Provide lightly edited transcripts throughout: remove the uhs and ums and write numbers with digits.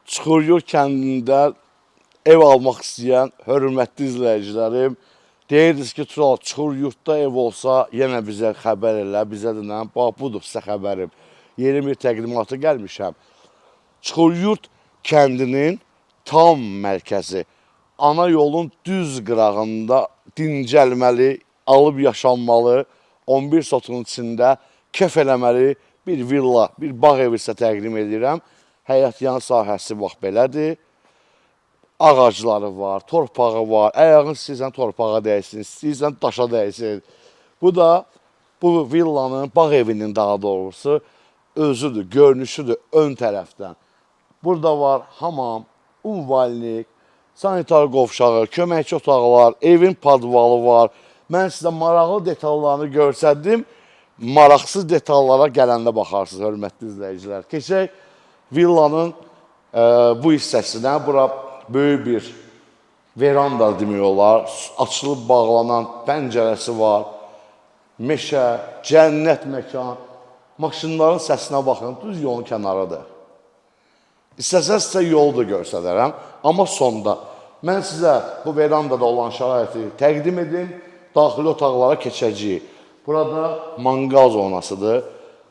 Çukuryurt kəndində ev almaq istəyən hörmətli izləyicilərim, deyirdiniz ki, Tural, Çukuryurtda ev olsa yenə bizə xəbər elə, bizə deyilən, bax, budur sizə xəbərim. Yeni bir təqdimata gəlmişəm. Çukuryurt kəndinin tam mərkəzi, ana yolun düz qırağında dincəlməli, alıb yaşanmalı, 11 sotun içində kef eləməli bir villa, bir bağ evi sizə təqdim edirəm. Həyat yan sahəsi bax belədir. Ağacları var, torpağı var. Ayağın istəyirsən torpağa dəysin, istəyirsən daşa dəysin. Bu da bu villanın, bağ evinin daha doğrusu özüdür, görünüşüdür ön tərəfdən. Burada var hamam, umvalnik, sanitar qovşağı, köməkçi otaqlar, evin padvalı var. Mən sizə maraqlı detallarını görsədim. Maraqsız detallara gələndə baxarsınız, hörmətli izləyicilər. Keçək villanın bu hissəsinə. Bura böyük bir veranda demək olar. Açılıb bağlanan pəncərəsi var. Meşə, cənnət məkan. Maşınların səsinə baxın, düz yolun kənarıdır. İstəsəz sizə yolu da göstərərəm. Amma sonda mən sizə bu verandada olan şəraiti təqdim edim. Daxili otaqlara keçəcəyik. Burada manqal zonasıdır.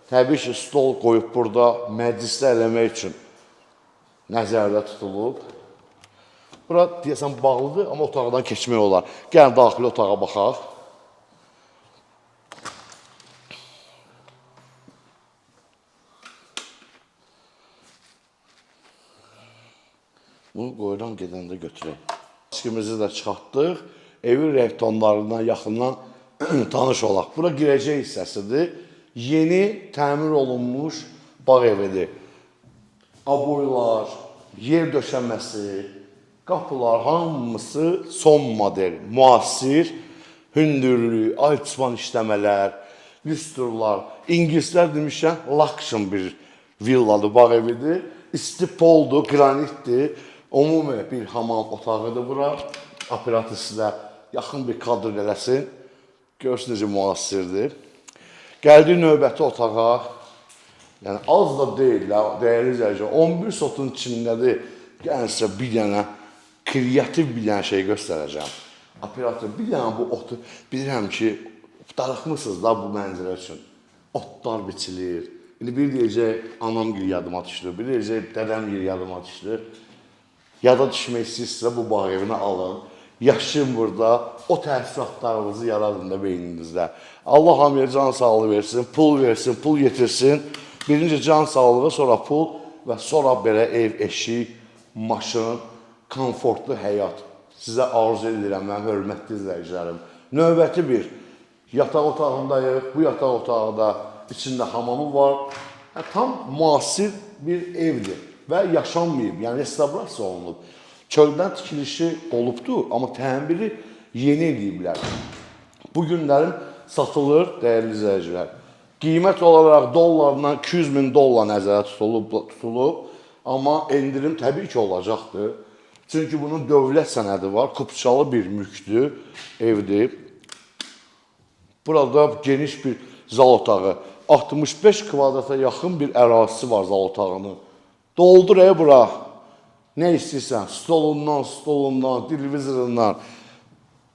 Təbii ki, stol qoyub burada məclislər eləmək üçün nəzərdə tutulub. Bura deyəsən bağlıdır, amma otaqdan keçmək olar. Gəlin, daxili otağa baxaq. Bunu qoyuram, gedəndə götürək. İçkimizi də çıxartdıq. Evin rəng tonlarından yaxından tanış olaq. Bura girəcək hissəsidir. Yeni təmir olunmuş bağ evidir. Aboylar, yer döşəməsi, qapılar hamısı son model, müasir, hündürlük, alçıpan işləmələr, lüstrlar. İngilislər demişən, laksın bir villadır, bağ evidir. İsti poldur, qranitdir. Umumi bir hamam otağıdır bura. Operatör sizə yaxın bir kadr eləsin. Görsün necə müasirdir. Gəldik növbəti otağa. Yəni az da deyil, dəyərli izləyicilər. 11 sotun içindədir. Gəlin sizə bir dənə kreativ bir dənə şey göstərəcəm. Operator bir dənə bu otu bilirəm ki, darıxmısınız da bu mənzərə üçün. Otlar biçilir. İndi bir deyəcək anam gil yadıma düşdü. Bir deyəcək dədəm gil yadıma düşdü. Yada düşmək istəyirsinizsə bu bağ evinə alın. Yaşayın burada, o təəssüratlarınızı yaradın da beyninizdə. Allah hamıya can sağlığı versin, pul versin, pul getirsin. Birinci can sağlığı, sonra pul və sonra belə ev, eşik, maşın, komfortlu həyat. Sizə arzu edirəm, mən hörmətli izləyicilərim. Növbəti bir yataq otağındayıq. Bu yataq otağında içində hamamı var. Tam müasir bir evdir və yaşanmayıb, yəni restavrasiya olunub. Çöldən tikilişi olubdur, amma təmiri yeni ediblər. Bu günlərin satılır, dəyərli izləyicilər. Qiymət olaraq dollarla 200 min dollar nəzərə tutulub, amma endirim təbii ki olacaqdır. Çünki bunun dövlət sənədi var, kupçalı bir mülkdür, evdir. Burada geniş bir zal otağı, 65 kvadrata yaxın bir ərazisi var zal otağının. Doldur bura. Nə istəyirsən? Stolundan, televizorundan.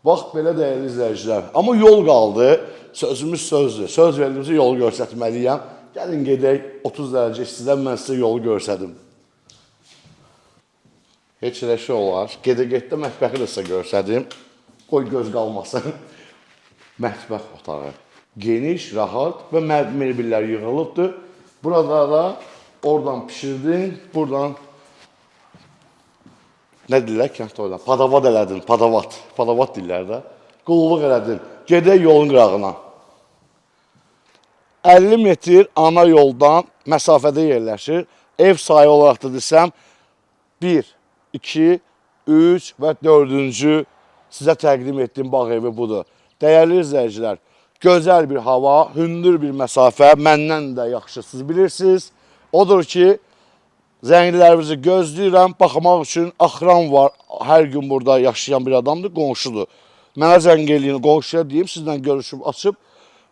Bax, belə dəyərli izləyicilər. Amma yol qaldı. Sözümüz sözdür. Söz verdiyimizə yolu göstərməliyəm. Gəlin gedək, 30 dərəcə istidən mən sizə yolu göstərdim. Heç elə şey olar. Gedə-getdə mətbəxi də sizə göstərdim. Qoy göz qalmasın. Mətbəx otağı. Geniş, rahat və mebellər yığılıbdır. Burada da oradan pişirdin, buradan nə deyirlər kənddə oradan? Padavad elədin, padavat deyirlər də. Qulluq elədin, gedək yolun qırağına. 50 metr ana yoldan məsafədə yerləşir. Ev sayı olaraq da desəm, 1, 2, 3 və 4-cü sizə təqdim etdiyim bağ evi budur. Dəyərli izləyicilər, gözəl bir hava, hündür bir məsafə, məndən də yaxşı siz bilirsiniz. Odur ki, zəngilərimizi gözləyirəm, baxmaq üçün axıran var, hər gün burada yaşayan bir adamdır, qonşudur. Mənə zəng eləyin, qonşuya deyim, sizlə görüşüb, açıb,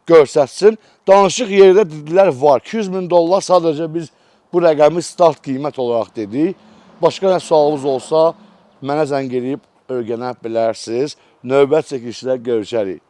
görsətsin. Danışıq yerdə dedilər var, 200 min dollar sadəcə biz bu rəqəmi start qiymət olaraq dedik. Başqa nə sualınız olsa, mənə zəng edib öyrənə bilərsiniz. Növbət çəkilişdə görüşərik.